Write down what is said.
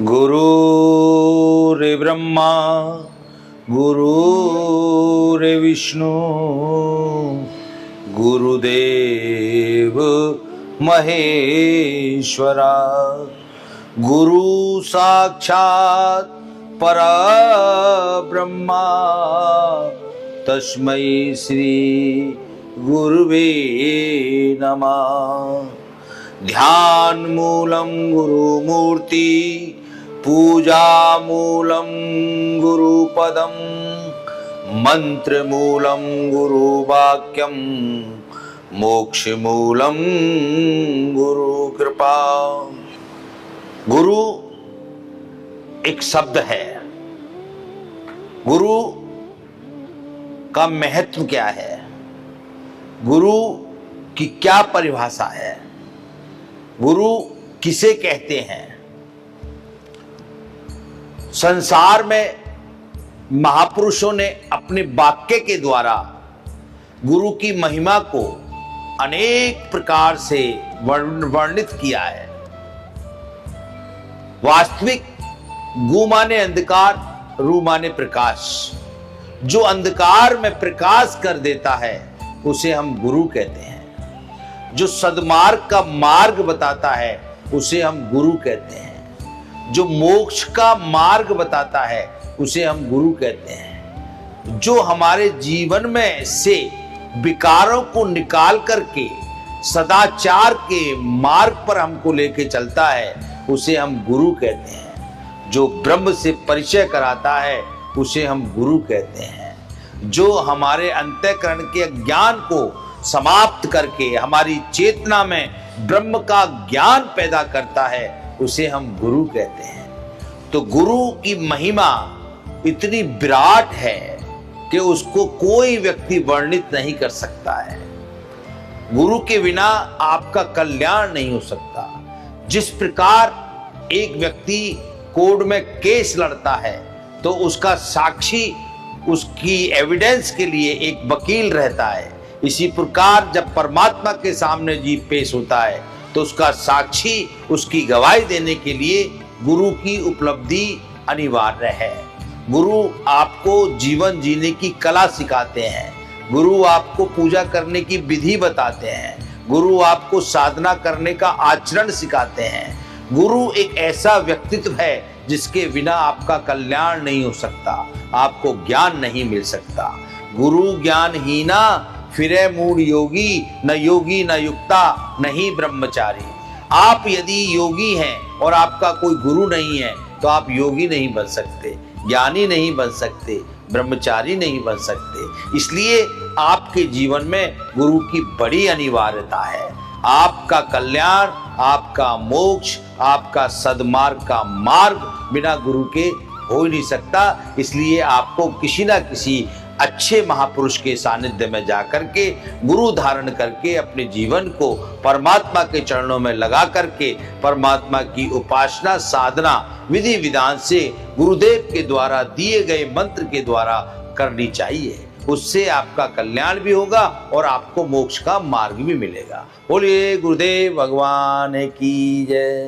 गुरुर्ब्रह्मा गुरुर्विष्णु गुरुदेव महेश्वरा। गुरु साक्षात् परब्रह्मा तस्मै श्री गुरुवे नमः। ध्यान मूलम गुरुमूर्ति पूजा मूलम गुरुपदम मंत्र मूलम गुरुवाक्यम मोक्ष मूलम गुरु कृपा। गुरु एक शब्द है। गुरु का महत्व क्या है? गुरु की क्या परिभाषा है? गुरु किसे कहते हैं? संसार में महापुरुषों ने अपने वाक्य के द्वारा गुरु की महिमा को अनेक प्रकार से वर्णित किया है। वास्तविक गु माने अंधकार, रू माने प्रकाश। जो अंधकार में प्रकाश कर देता है उसे हम गुरु कहते हैं। जो सद्मार्ग का मार्ग बताता है उसे हम गुरु कहते हैं। जो मोक्ष का मार्ग बताता है उसे हम गुरु कहते हैं। जो हमारे जीवन में से विकारों को निकाल करके सदाचार के मार्ग पर हमको लेके चलता है उसे हम गुरु कहते हैं। जो ब्रह्म से परिचय कराता है उसे हम गुरु कहते हैं। जो हमारे अंतःकरण के अज्ञान को समाप्त करके हमारी चेतना में ब्रह्म का ज्ञान पैदा करता है उसे हम गुरु कहते हैं। तो गुरु की महिमा इतनी विराट है कि उसको कोई व्यक्ति वर्णित नहीं कर सकता है। गुरु के बिना आपका कल्याण नहीं हो सकता। जिस प्रकार एक व्यक्ति कोर्ट में केस लड़ता है तो उसका साक्षी उसकी एविडेंस के लिए एक वकील रहता है, इसी प्रकार जब परमात्मा के सामने जीव पेश होता है तो उसका साक्षी उसकी गवाही देने के लिए गुरु की उपलब्धि अनिवार्य है। गुरु आपको जीवन जीने की कला सिखाते हैं। गुरु आपको पूजा करने की विधि बताते हैं। गुरु आपको साधना करने का आचरण सिखाते हैं। गुरु एक ऐसा व्यक्तित्व है जिसके बिना आपका कल्याण नहीं हो सकता, आपको ज्ञान नहीं मिल सकता। गुरु ज्ञानहीना फिरे मूढ़ योगी, न योगी न युक्ता नहीं ब्रह्मचारी। आप यदि योगी हैं और आपका कोई गुरु नहीं है तो आप योगी नहीं बन सकते, ज्ञानी नहीं बन सकते, ब्रह्मचारी नहीं बन सकते। इसलिए आपके जीवन में गुरु की बड़ी अनिवार्यता है। आपका कल्याण, आपका मोक्ष, आपका सद्मार्ग का मार्ग बिना गुरु के हो ही नहीं सकता। इसलिए आपको किसी ना किसी अच्छे महापुरुष के सानिध्य में जाकर के गुरु धारण करके अपने जीवन को परमात्मा के चरणों में लगा करके परमात्मा की उपासना साधना विधि विधान से गुरुदेव के द्वारा दिए गए मंत्र के द्वारा करनी चाहिए। उससे आपका कल्याण भी होगा और आपको मोक्ष का मार्ग भी मिलेगा। बोलिए गुरुदेव भगवान की जय।